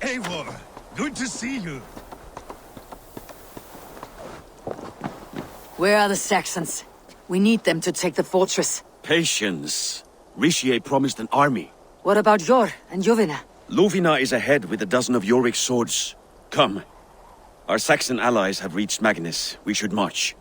Eivor, good to see you. Where are the Saxons? We need them to take the fortress. Patience. Rishi promised an army. What about Jor and Jovina? Lovina is ahead with a dozen of Yorik's swords. Come. Our Saxon allies have reached Magnus. We should march.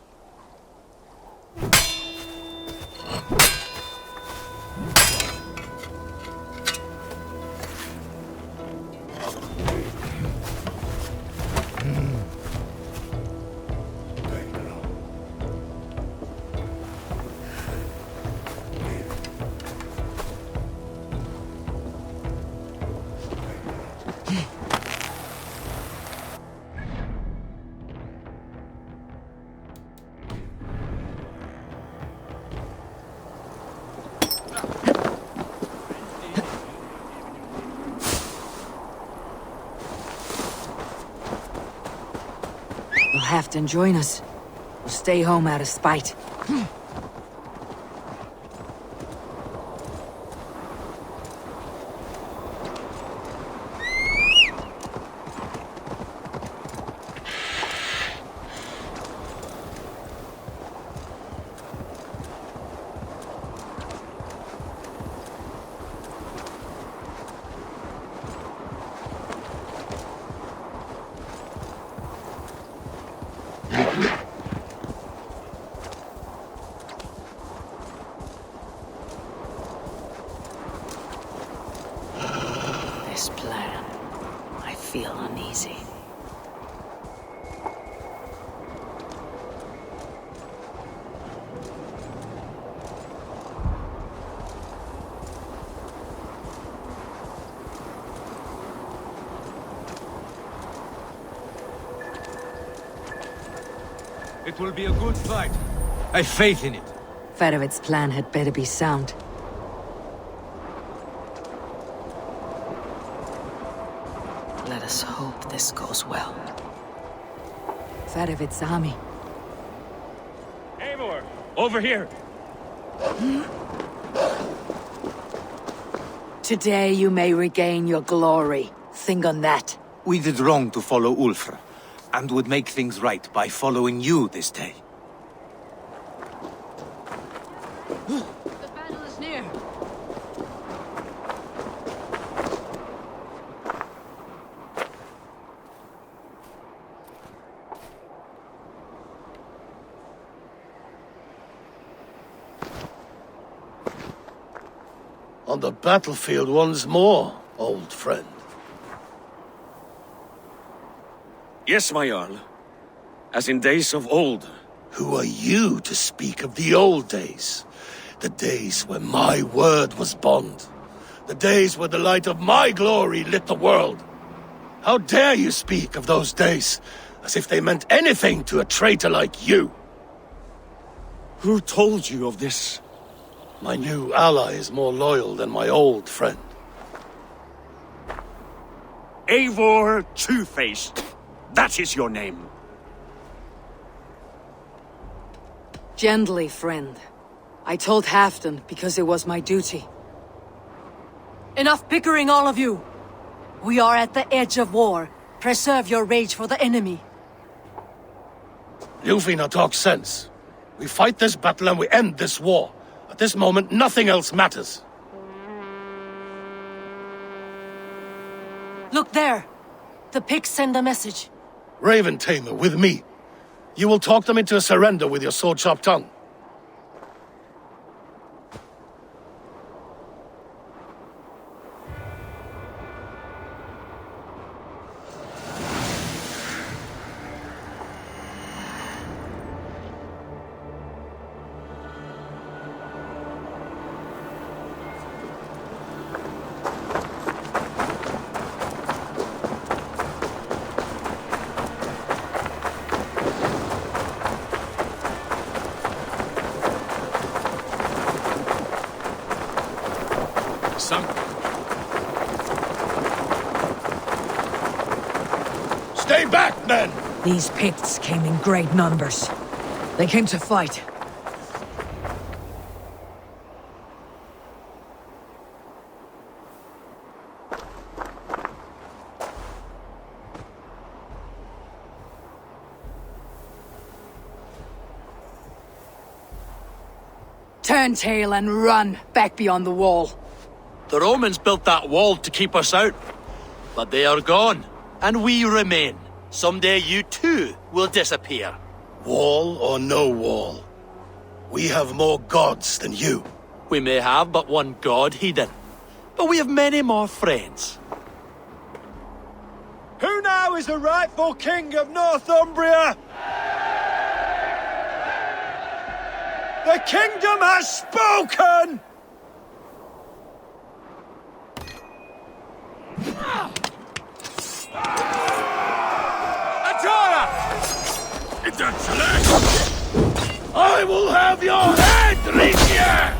Will Halfdan join us? Or stay home out of spite? This plan, I feel uneasy. It will be a good fight. I have faith in it. Fedovit's plan had better be sound. Let us hope this goes well. Fedovit's army. Eivor! Over here! Today you may regain your glory. Think on that. We did wrong to follow Ulfr, and would make things right by following you this day. The battle is near. On the battlefield once more, old friend. Yes, my Jarl. As in days of old. Who are you to speak of the old days? The days when my word was bond. The days where the light of my glory lit the world. How dare you speak of those days, as if they meant anything to a traitor like you? Who told you of this? My new ally is more loyal than my old friend. Eivor Two-Faced. That is your name. Gently, friend. I told Halfdan because it was my duty. Enough bickering, all of you! We are at the edge of war. Preserve your rage for the enemy. Lufina talks sense. We fight this battle and we end this war. At this moment, nothing else matters. Look there! The pigs send a message. Raven Tamer, with me. You will talk them into a surrender with your sword-sharp tongue. Stay back, men! These Picts came in great numbers. They came to fight. Turn tail and run back beyond the wall. The Romans built that wall to keep us out. But they are gone, and we remain. Someday you too will disappear. Wall or no wall, we have more gods than you. We may have but one god, Hedon, but we have many more friends. Who now is the rightful king of Northumbria? The kingdom has spoken! Atara! I will have your head, Rigia!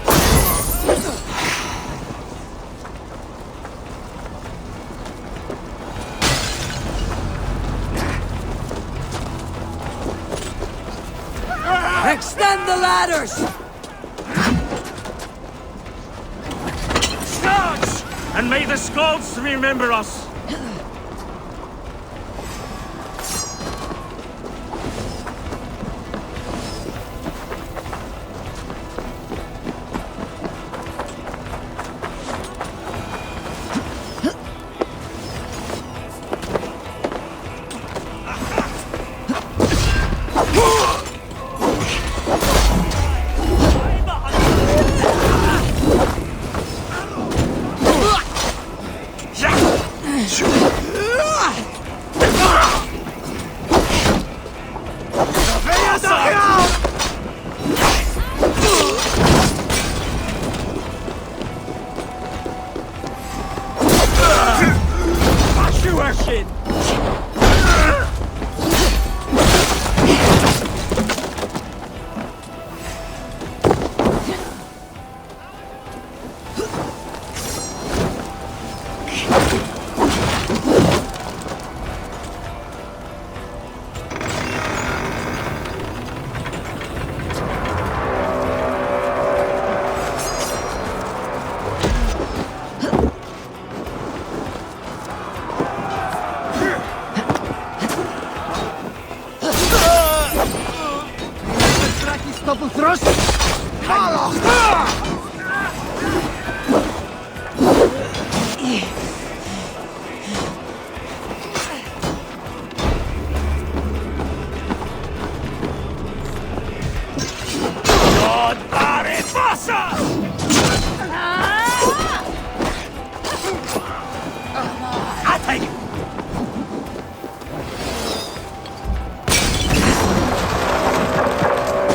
Extend the ladders! Charge! And may the Skalds remember us!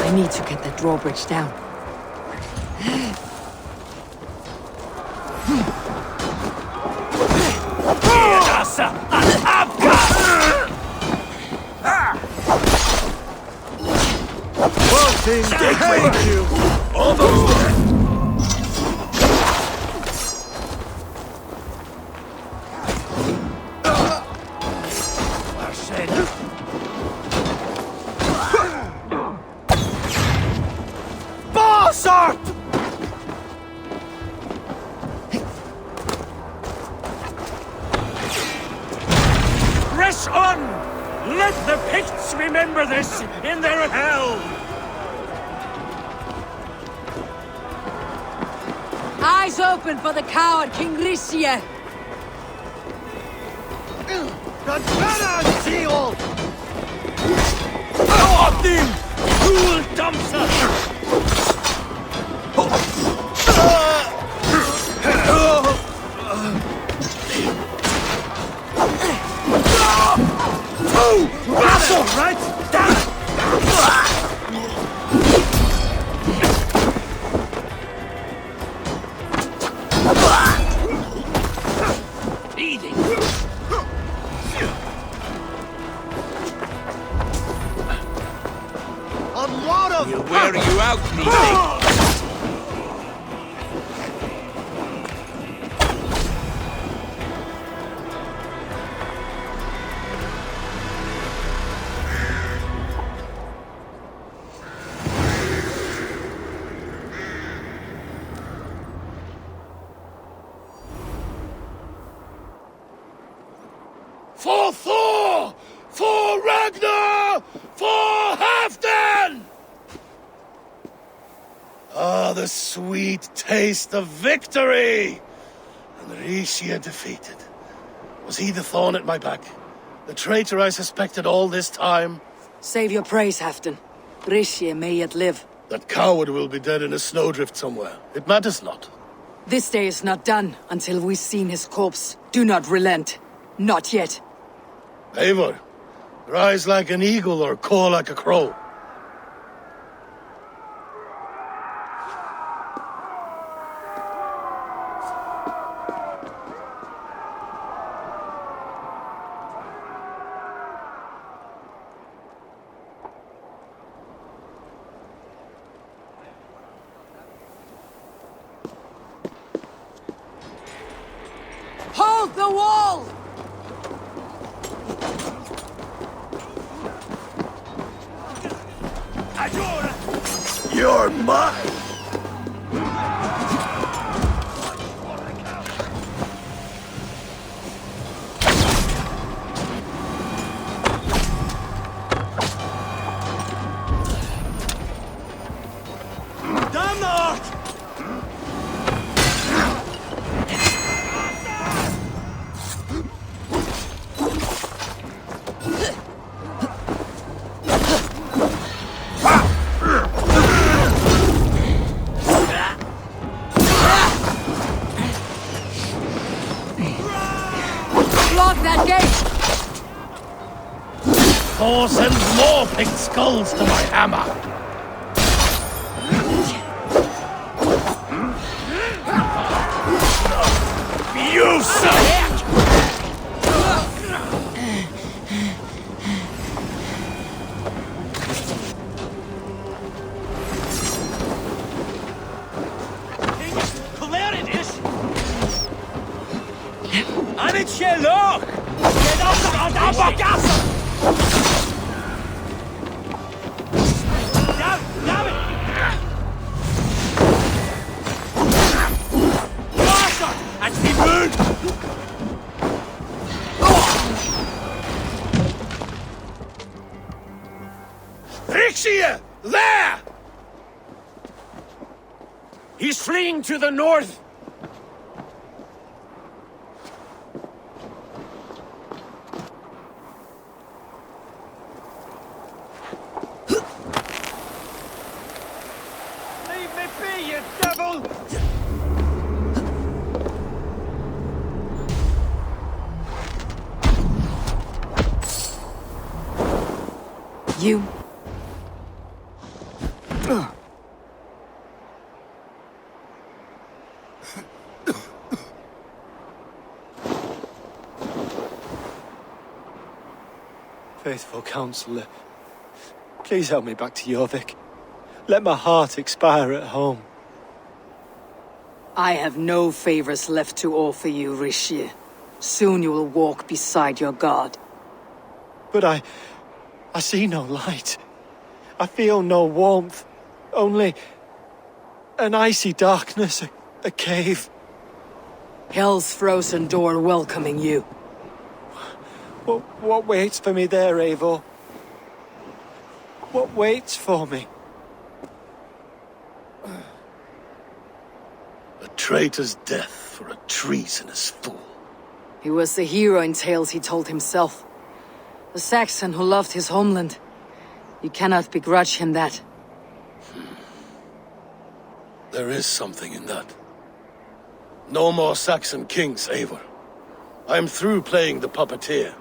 I need to get that drawbridge down. Thank you! Almost there! remember this in their hell! Eyes open for the coward King Risie! That's all right! Damn it! We'll wear you out, meaty. For Thor! For Ragnar! For Halfdan! Ah, the sweet taste of victory! And Risie defeated. Was he the thorn at my back? The traitor I suspected all this time? Save your praise, Halfdan. Risie may yet live. That coward will be dead in a snowdrift somewhere. It matters not. This day is not done until we've seen his corpse. Do not relent. Not yet. Eivor, rise like an eagle or caw like a crow. Hold the wall! You're mine! Block that gate! Thor sends more picked skulls to my hammer! You suck! Look! Get up and abagasse! Damn it! Bastard! That's the moon! Risie! There! He's fleeing to the north! You... Faithful counselor, please help me back to Jorvik. Let my heart expire at home. I have no favors left to offer you, Risie. Soon you will walk beside your god. But I see no light. I feel no warmth. Only an icy darkness, a cave. Hell's frozen door welcoming you. What waits for me there, Eivor? what waits for me. A traitor's death for a treasonous fool. He was the hero in tales he told himself. A Saxon who loved his homeland. You cannot begrudge him that. There is something in that. No more Saxon kings, Eivor. I am through playing the puppeteer.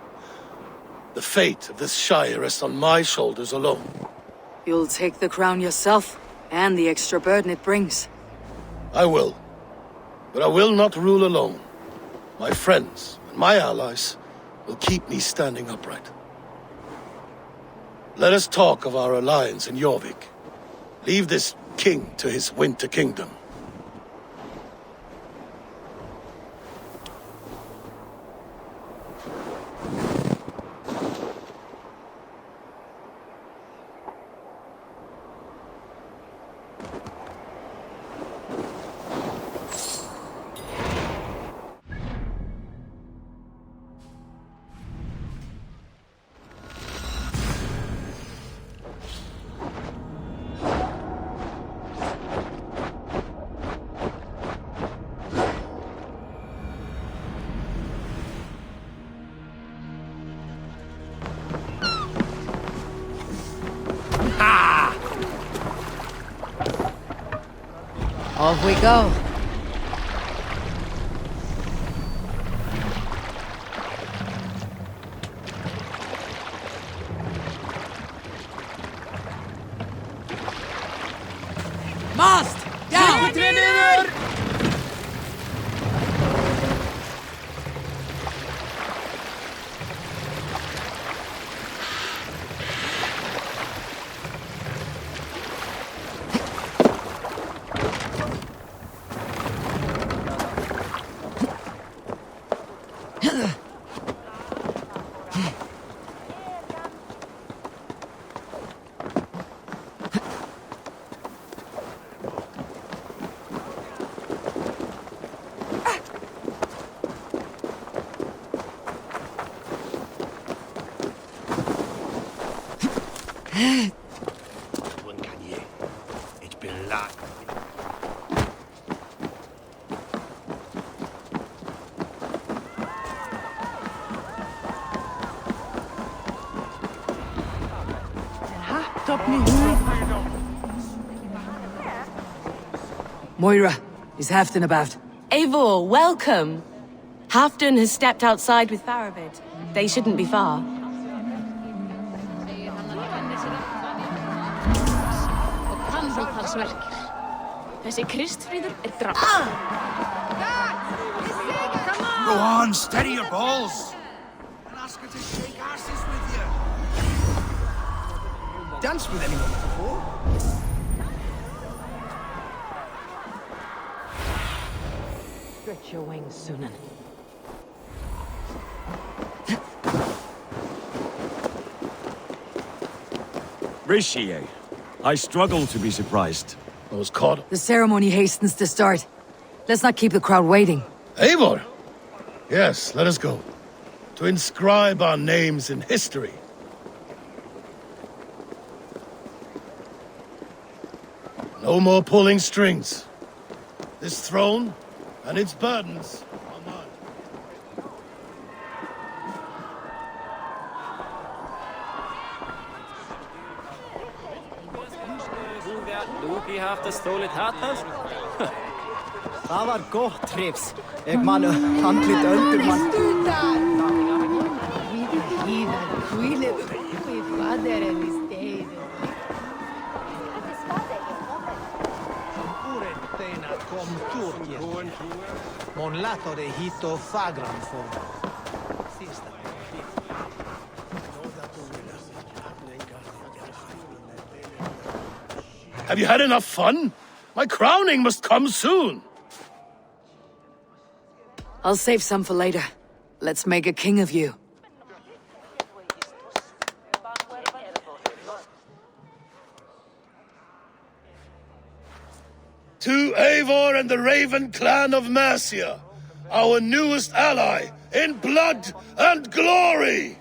The fate of this shire rests on my shoulders alone. You'll take the crown yourself, and the extra burden it brings. I will. But I will not rule alone. My friends and my allies will keep me standing upright. Let us talk of our alliance in Jorvik. Leave this king to his winter kingdom. Off we go. Mast! Down! It's been luck. Moira, is Halfdan about? Eivor, welcome! Halfdan has stepped outside with Faravid. They shouldn't be far. Þessi Kristfríður drap. Go on, steady your balls. And ask her to shake asses with you. Danced with anyone before? Stretch your wings, Sunan. Rishi, I struggle to be surprised. I was caught. The ceremony hastens to start. Let's not keep the crowd waiting. Eivor! Yes, let us go. To inscribe our names in history. No more pulling strings. This throne and its burdens are mine. Það var gott trips. Ég man handlit öldumann. Mon lato de hito fagran for. Have you had enough fun? My crowning must come soon. I'll save some for later. Let's make a king of you. To Eivor and the Raven clan of Mercia, our newest ally in blood and glory!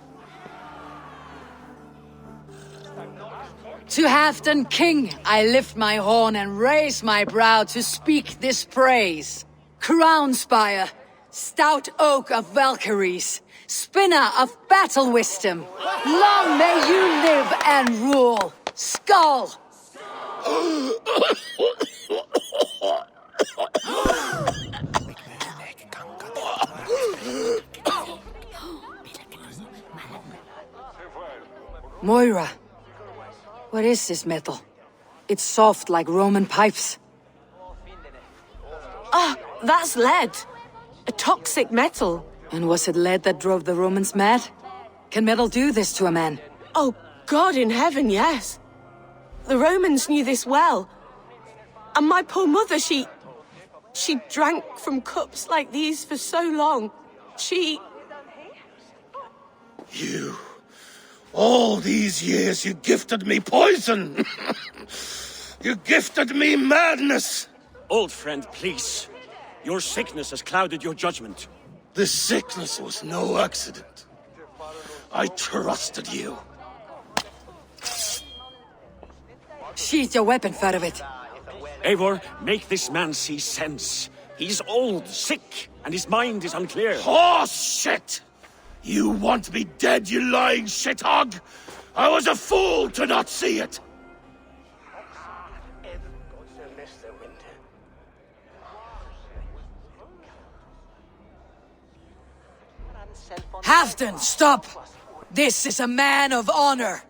To Halfdan King, I lift my horn and raise my brow to speak this praise. Crown spire, stout oak of Valkyries, spinner of battle wisdom. Long may you live and rule. Skull! Moira, what is this metal? It's soft like Roman pipes. Ah, that's lead. A toxic metal. And was it lead that drove the Romans mad? Can metal do this to a man? Oh, God in heaven, yes. The Romans knew this well. And my poor mother, she drank from cups like these for so long. You... All these years you gifted me poison! You gifted me madness! Old friend, please. Your sickness has clouded your judgment. This sickness was no accident. I trusted you. Sheath your weapon, Farovit. Eivor, make this man see sense. He's old, sick, and his mind is unclear. Horse shit! You want me dead, you lying shithog? I was a fool to not see it! Halfdan, stop! This is a man of honor.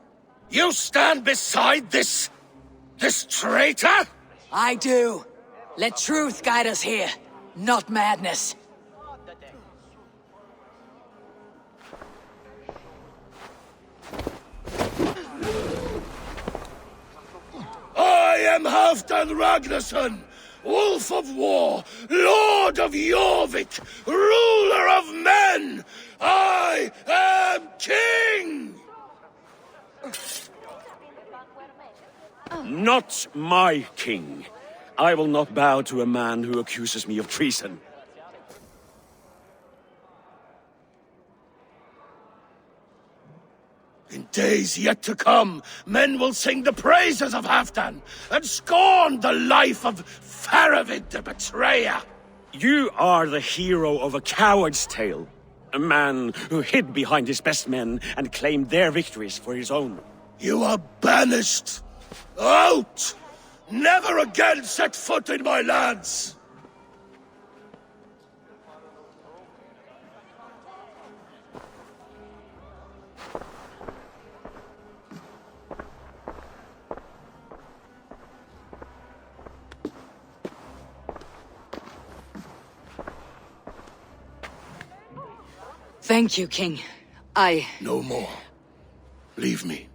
You stand beside this traitor? I do. Let truth guide us here, not madness. I am Halfdan Ragnarsson, Wolf of War, Lord of Jorvik, ruler of men! I am king! Not my king. I will not bow to a man who accuses me of treason. In days yet to come, men will sing the praises of Halfdan and scorn the life of Faravid the betrayer. You are the hero of a coward's tale. A man who hid behind his best men and claimed their victories for his own. You are banished. Out! Never again set foot in my lands! Thank you, King. No more. Leave me.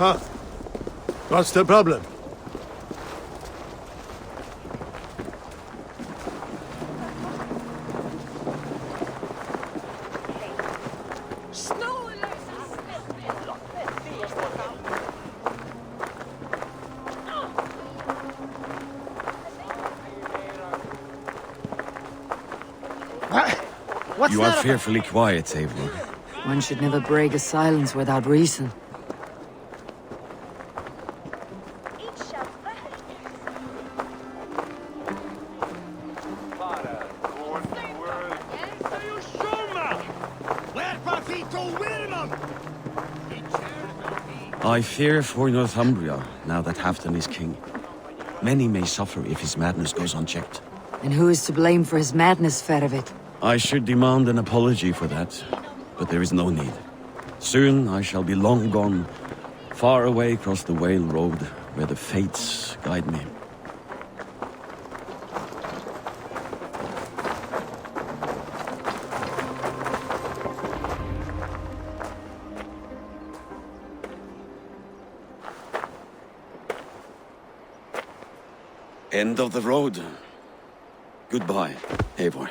Huh? What's the problem? What's you are fearfully quiet, Eivor. One should never break a silence without reason. I fear for Northumbria, now that Halfdan is king. Many may suffer if his madness goes unchecked. And who is to blame for his madness, Farovit? I should demand an apology for that, but there is no need. Soon I shall be long gone, far away across the Whale Road, where the fates guide me. End of the road. Goodbye, Eivor.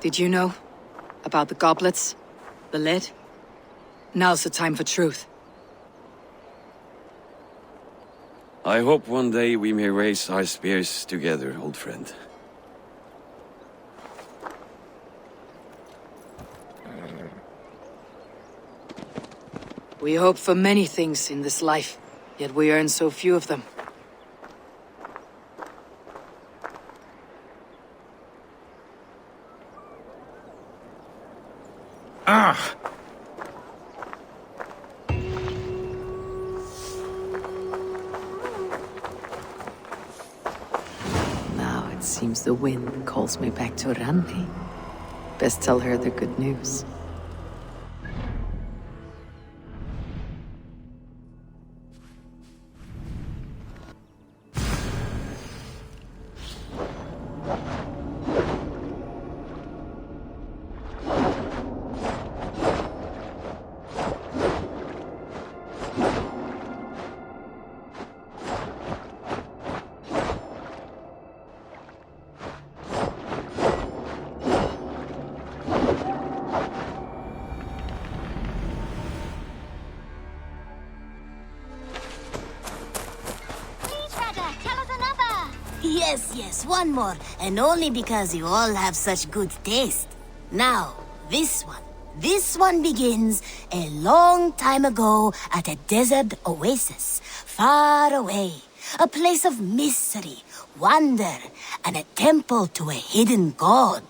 Did you know? About the goblets? The lid? Now's the time for truth. I hope one day we may raise our spears together, old friend. We hope for many things in this life, yet we earn so few of them. Ah! Now it seems the wind calls me back to Randi. Best tell her the good news. Yes, one more, and only because you all have such good taste. Now, this one begins a long time ago at a desert oasis, far away. A place of mystery, wonder, and a temple to a hidden god.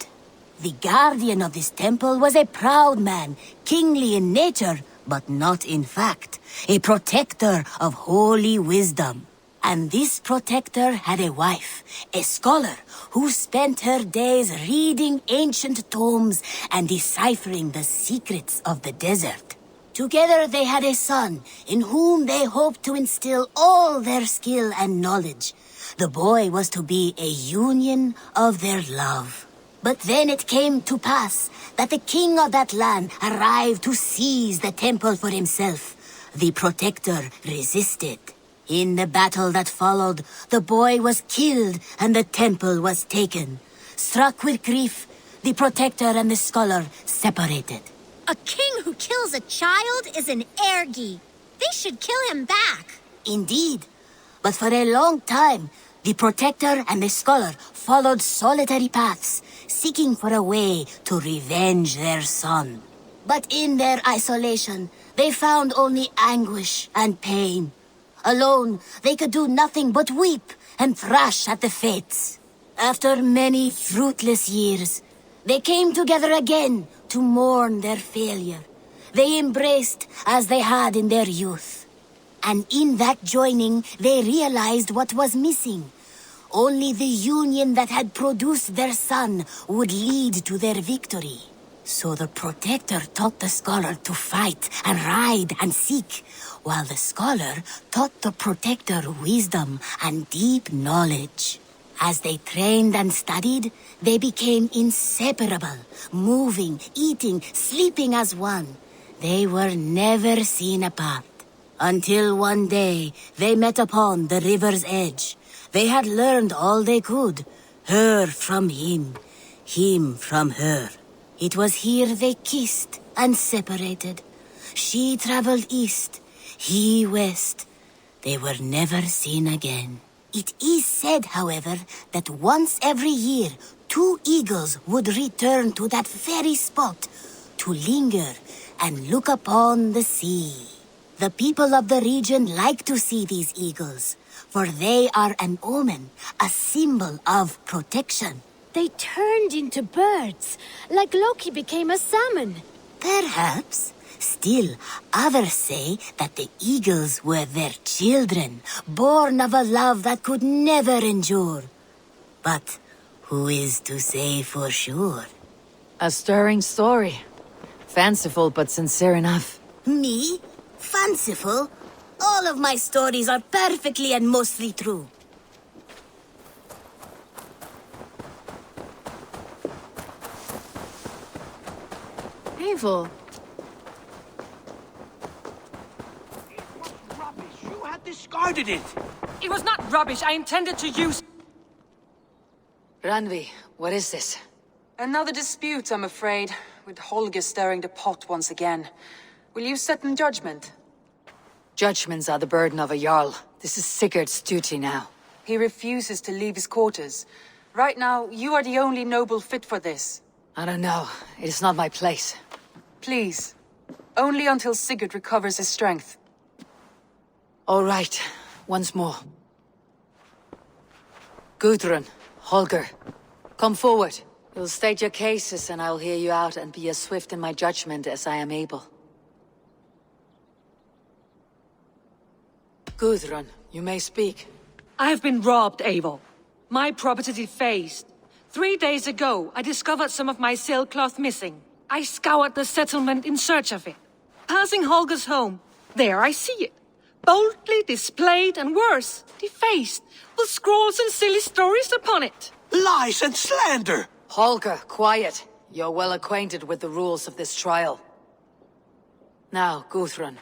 The guardian of this temple was a proud man, kingly in nature, but not in fact, a protector of holy wisdom. And this protector had a wife, a scholar, who spent her days reading ancient tomes and deciphering the secrets of the desert. Together they had a son, in whom they hoped to instill all their skill and knowledge. The boy was to be a union of their love. But then it came to pass that the king of that land arrived to seize the temple for himself. The protector resisted. In the battle that followed, the boy was killed and the temple was taken. Struck with grief, the protector and the scholar separated. A king who kills a child is an ergi. They should kill him back. Indeed. But for a long time, the protector and the scholar followed solitary paths, seeking for a way to revenge their son. But in their isolation, they found only anguish and pain. Alone, they could do nothing but weep and thrash at the fates. After many fruitless years, they came together again to mourn their failure. They embraced as they had in their youth. And in that joining, they realized what was missing. Only the union that had produced their son would lead to their victory. So the protector taught the scholar to fight and ride and seek, while the scholar taught the protector wisdom and deep knowledge. As they trained and studied, they became inseparable, moving, eating, sleeping as one. They were never seen apart. Until one day, they met upon the river's edge. They had learned all they could, her from him from her. It was here they kissed and separated. She traveled east, he west. They were never seen again. It is said, however, that once every year, 2 eagles would return to that very spot to linger and look upon the sea. The people of the region like to see these eagles, for they are an omen, a symbol of protection. They turned into birds, like Loki became a salmon. Perhaps. Still, others say that the eagles were their children, born of a love that could never endure. But who is to say for sure? A stirring story. Fanciful but sincere enough. Me? Fanciful? All of my stories are perfectly and mostly true. Eivor. discarded it. It was not rubbish. I intended to use... Ranvi, what is this? Another dispute, I'm afraid, with Holger stirring the pot once again. Will you sit in judgment? Judgments are the burden of a Jarl. This is Sigurd's duty now. He refuses to leave his quarters. Right now, you are the only noble fit for this. I don't know. It is not my place. Please. Only until Sigurd recovers his strength. All right. Once more. Gudrun, Holger, come forward. You'll state your cases and I'll hear you out and be as swift in my judgment as I am able. Gudrun, you may speak. I have been robbed, Eivor. My property defaced. 3 days ago, I discovered some of my sailcloth missing. I scoured the settlement in search of it. Passing Holger's home, there I see it. Boldly displayed and worse, defaced, with scrolls and silly stories upon it. Lies and slander! Holger, quiet. You're well acquainted with the rules of this trial. Now, Gudrun,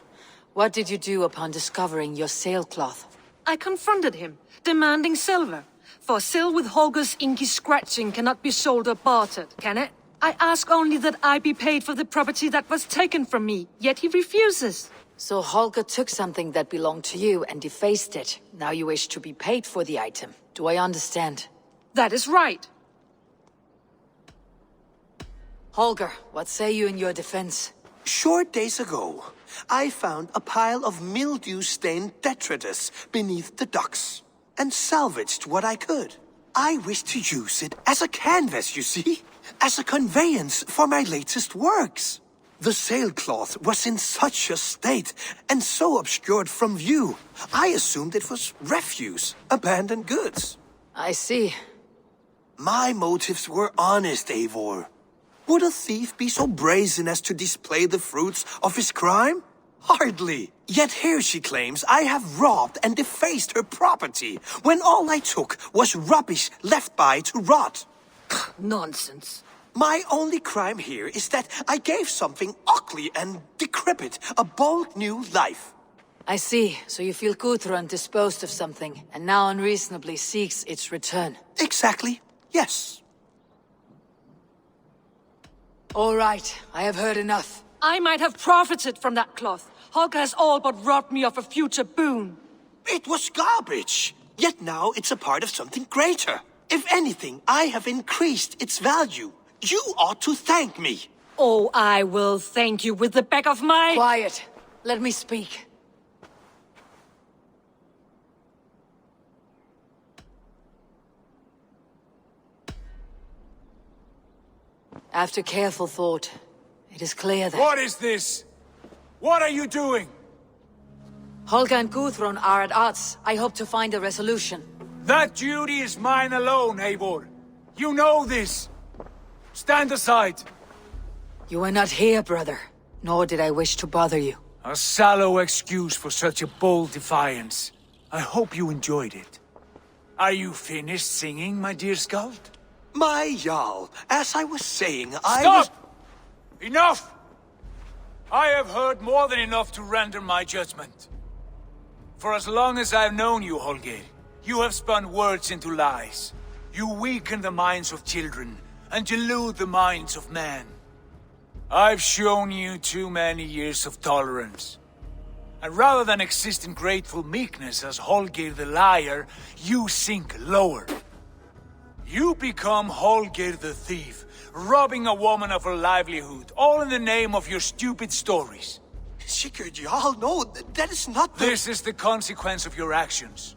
what did you do upon discovering your sailcloth? I confronted him, demanding silver. For sil with Holger's inky scratching cannot be sold or bartered, can it? I ask only that I be paid for the property that was taken from me, yet he refuses. So Holger took something that belonged to you and defaced it. Now you wish to be paid for the item. Do I understand? That is right. Holger, what say you in your defense? Short days ago, I found a pile of mildew-stained detritus beneath the docks, and salvaged what I could. I wish to use it as a canvas, you see? As a conveyance for my latest works. The sailcloth was in such a state, and so obscured from view, I assumed it was refuse, abandoned goods. I see. My motives were honest, Eivor. Would a thief be so brazen as to display the fruits of his crime? Hardly. Yet here she claims I have robbed and defaced her property, when all I took was rubbish left by to rot. Nonsense. My only crime here is that I gave something ugly and decrepit a bold new life. I see. So you feel Gudrun disposed of something, and now unreasonably seeks its return. Exactly. Yes. All right. I have heard enough. I might have profited from that cloth. Holger has all but robbed me of a future boon. It was garbage. Yet now it's a part of something greater. If anything, I have increased its value. You ought to thank me. Oh, I will thank you with the back of my... Quiet. Let me speak. After careful thought, it is clear that... What is this? What are you doing? Holger and Gudrun are at odds. I hope to find a resolution. That duty is mine alone, Eivor. You know this. Stand aside. You were not here, brother. Nor did I wish to bother you. A sallow excuse for such a bold defiance. I hope you enjoyed it. Are you finished singing, my dear Skald? My Jarl, as I was saying, Stop! Enough! I have heard more than enough to render my judgment. For as long as I've known you, Holger, you have spun words into lies. You weaken the minds of children and delude the minds of men. I've shown you too many years of tolerance. And rather than exist in grateful meekness as Holger the liar, you sink lower. You become Holger the thief, robbing a woman of her livelihood, all in the name of your stupid stories. Sigurd, Jarl, no, that is not the... This is the consequence of your actions.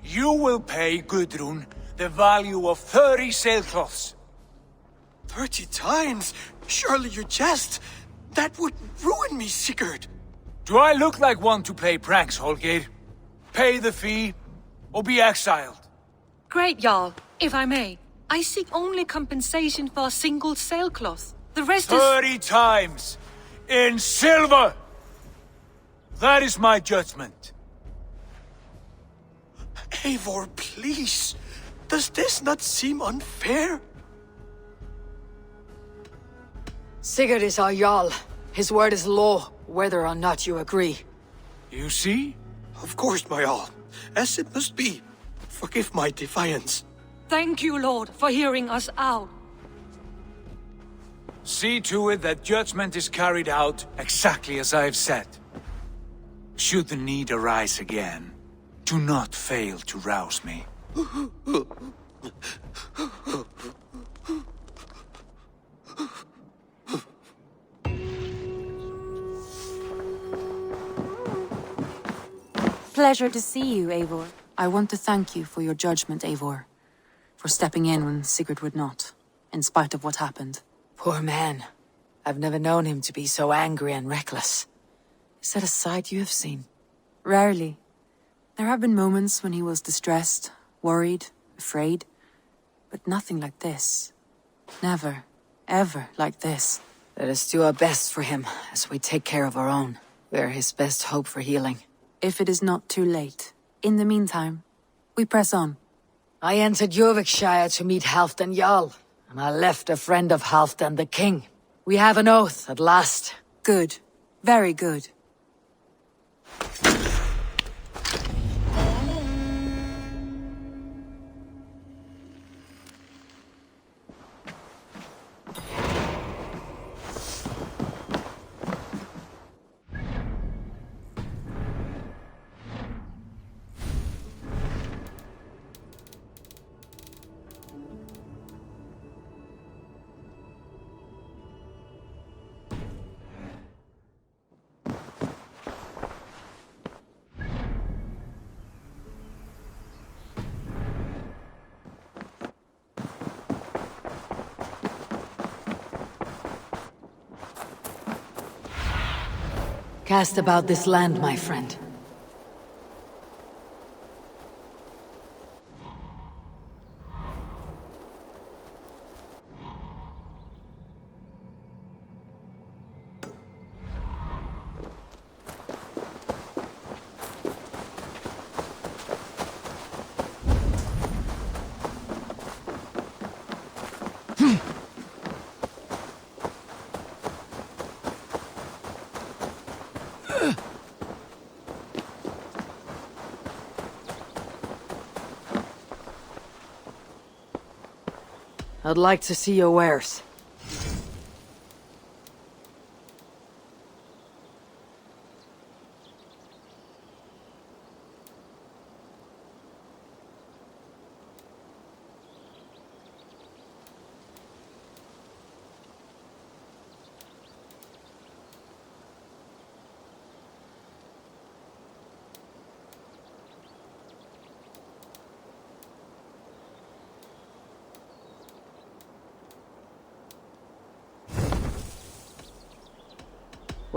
You will pay Gudrun the value of 30 sailcloths. 30 times? Surely you jest. That would ruin me, Sigurd. Do I look like one to play pranks, Holger? Pay the fee, or be exiled. Great, Jarl. If I may, I seek only compensation for a single sailcloth. The rest 30 times! In silver! That is my judgment. Eivor, please. Does this not seem unfair? Sigurd is our Jarl. His word is law, whether or not you agree. You see? Of course, my all. As it must be. Forgive my defiance. Thank you, Lord, for hearing us out. See to it that judgment is carried out exactly as I have said. Should the need arise again, do not fail to rouse me. Pleasure to see you, Eivor. I want to thank you for your judgment, Eivor. For stepping in when Sigurd would not, in spite of what happened. Poor man. I've never known him to be so angry and reckless. Is that a side you have seen? Rarely. There have been moments when he was distressed, worried, afraid. But nothing like this. Never, ever like this. Let us do our best for him, as we take care of our own. We are his best hope for healing. If it is not too late. In the meantime, we press on. I entered Jorvikshire to meet Halfdan Jarl, and I left a friend of Halfdan the king. We have an oath at last. Good. Very good. Cast about this land, my friend. I'd like to see your wares.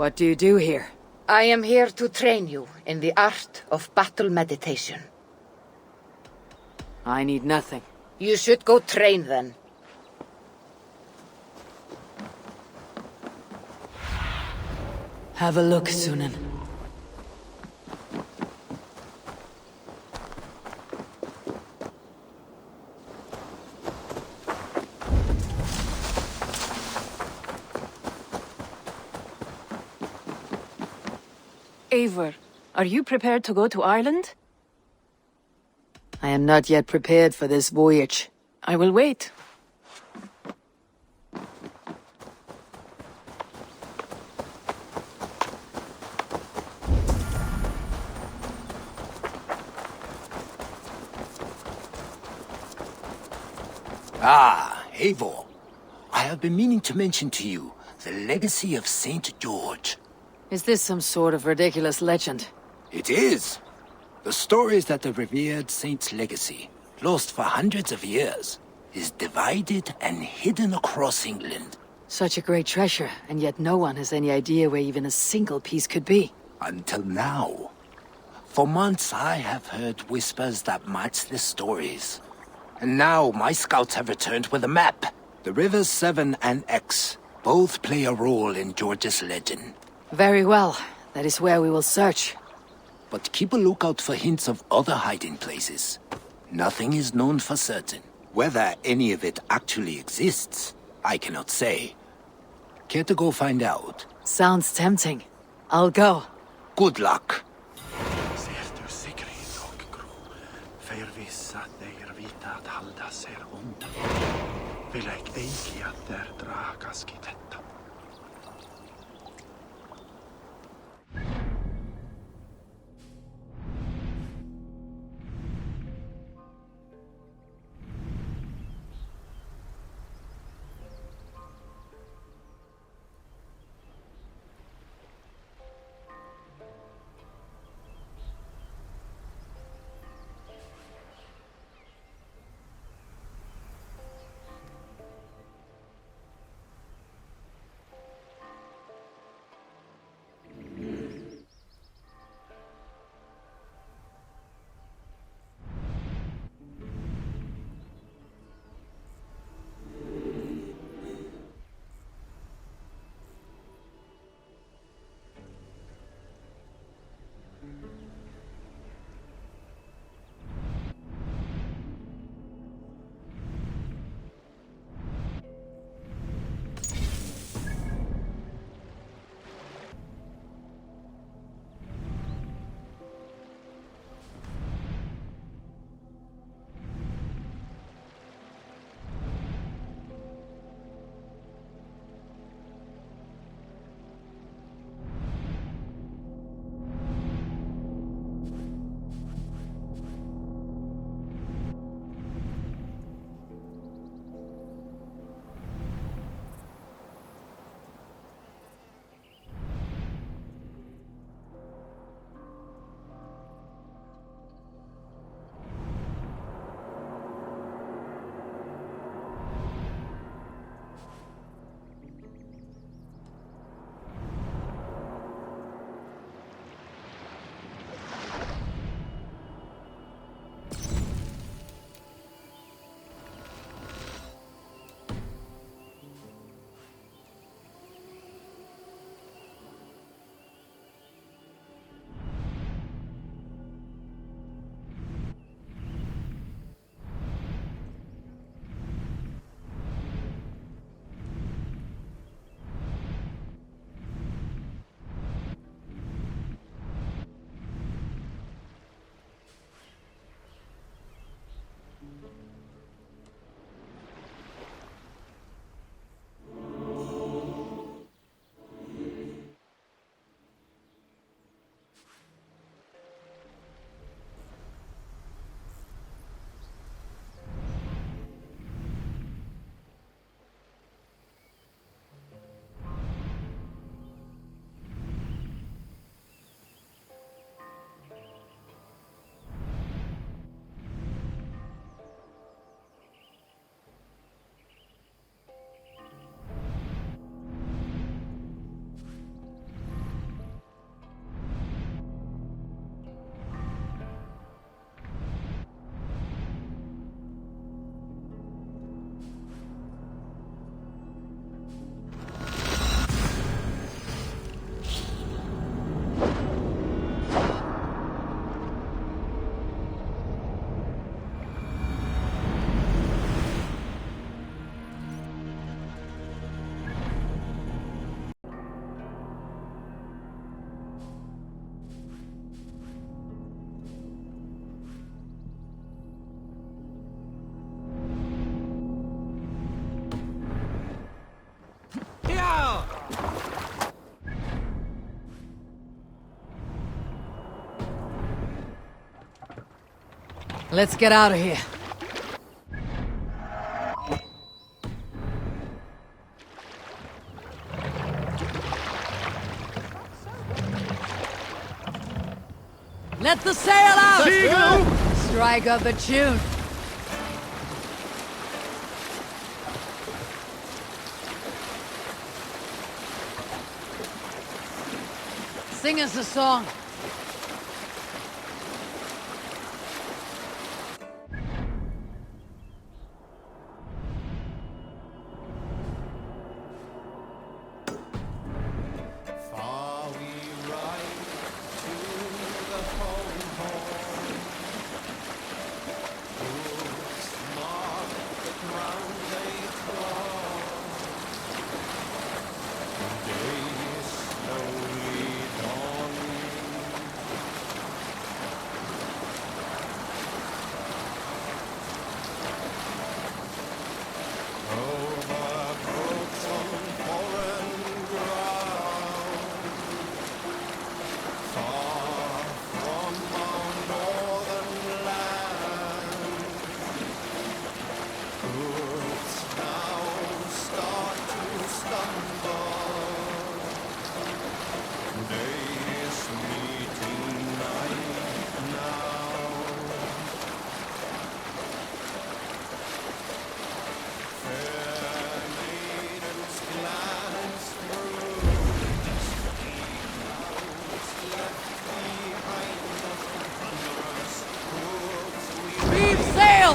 What do you do here? I am here to train you in the art of battle meditation. I need nothing. You should go train then. Have a look, Sunan. Eivor, are you prepared to go to Ireland? I am not yet prepared for this voyage. I will wait. Ah, Eivor. I have been meaning to mention to you the legacy of Saint George. Is this some sort of ridiculous legend? It is. The story is that the revered saint's legacy, lost for hundreds of years, is divided and hidden across England. Such a great treasure, and yet no one has any idea where even a single piece could be. Until now. For months I have heard whispers that match the stories. And now my scouts have returned with a map. The rivers Severn and Exe both play a role in George's legend. Very well. That is where we will search. But keep a lookout for hints of other hiding places. Nothing is known for certain. Whether any of it actually exists, I cannot say. Care to go find out? Sounds tempting. I'll go. Good luck. Zeft. vissa teir viitaat halda ser onda. Vilek ei kiatter draakaskitetta. Let's get out of here. Let the sail out! Seagull! Strike up a tune. Sing us a song.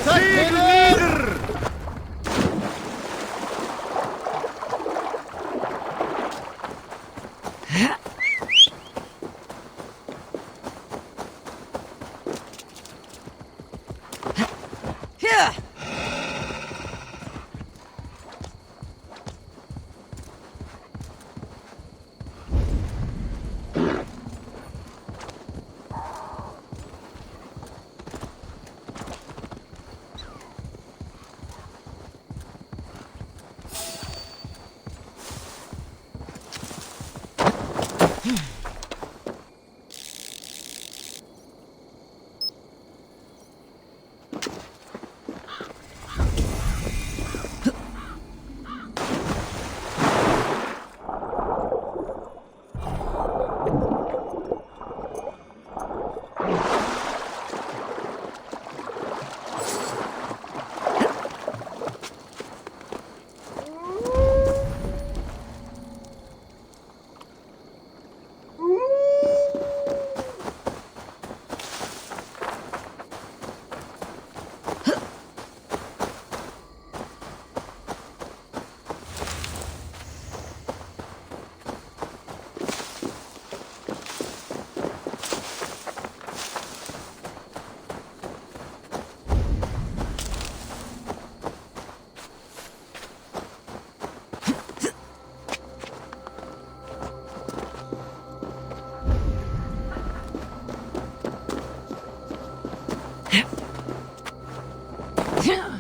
hell! Here!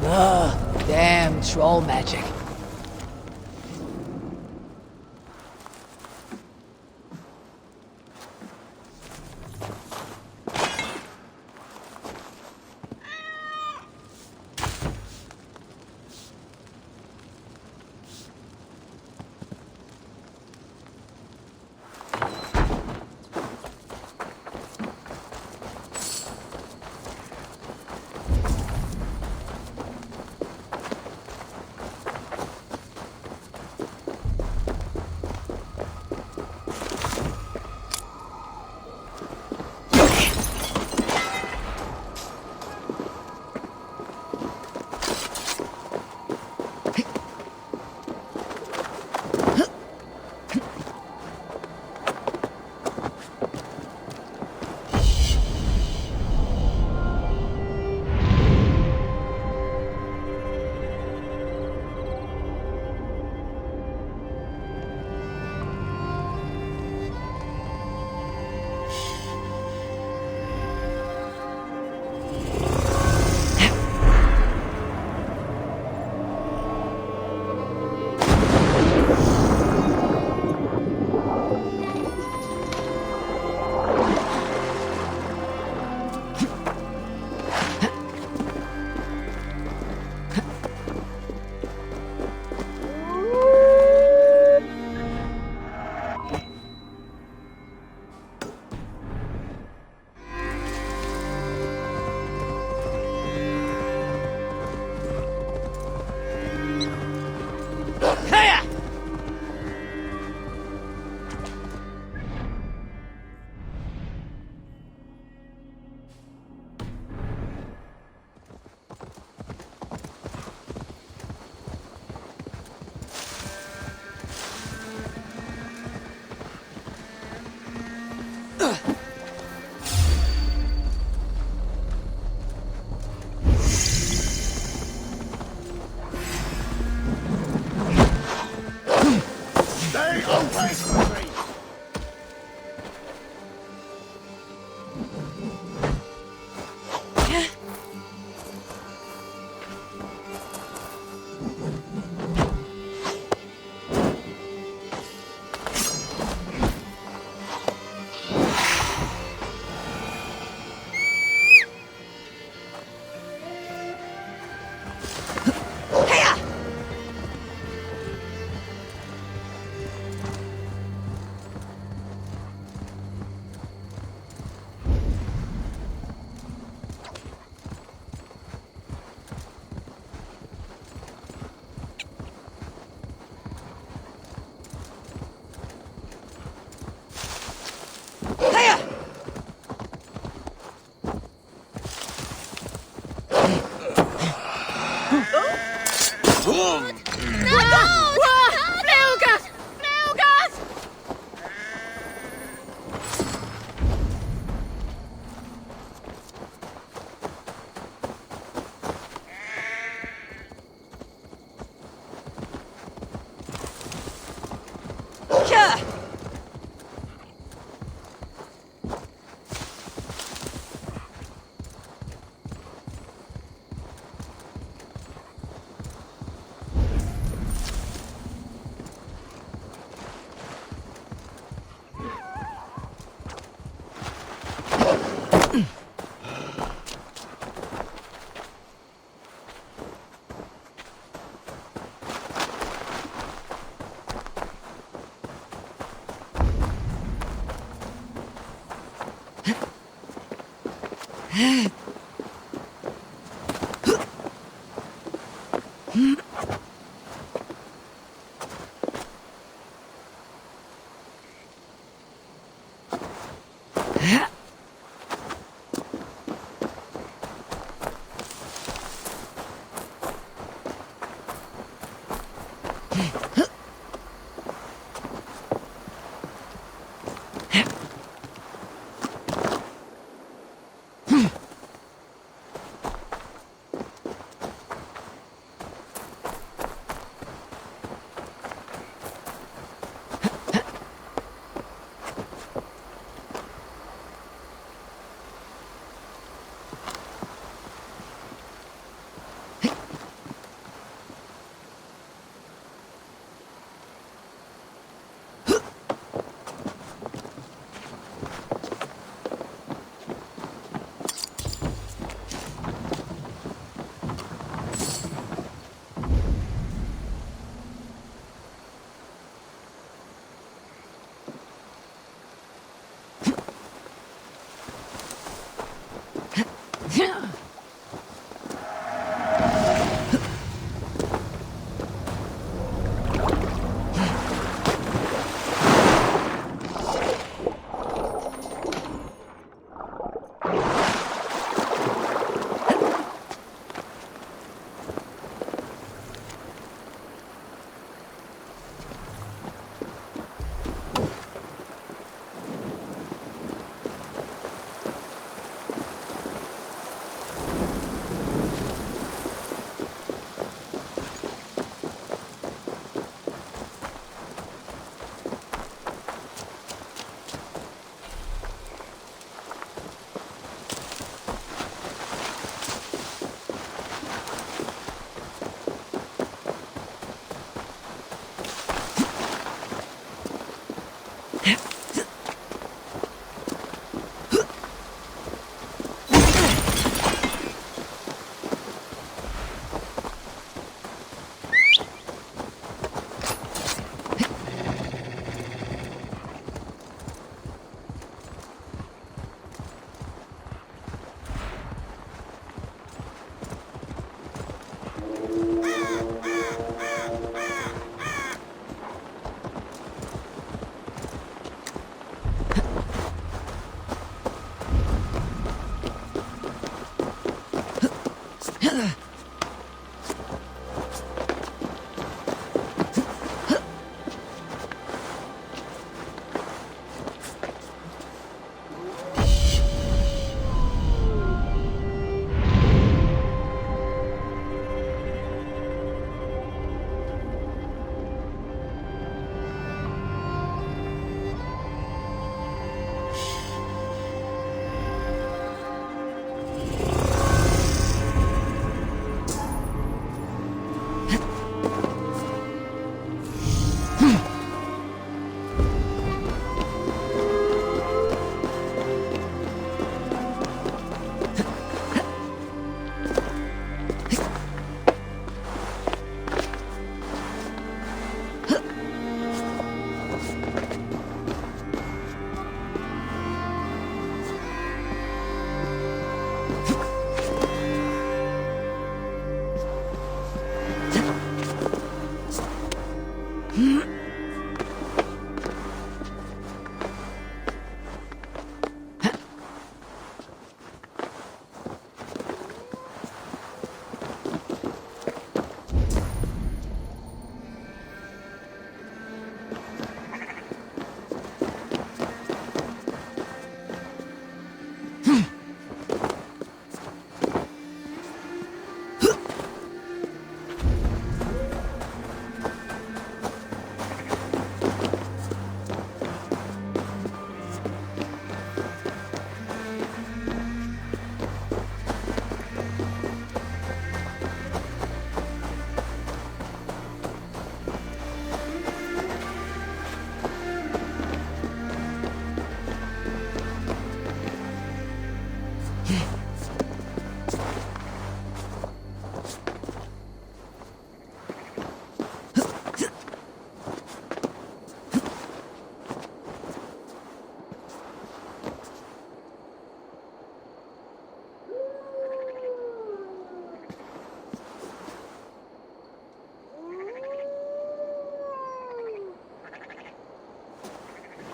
Ugh, damn troll magic.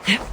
Yeah.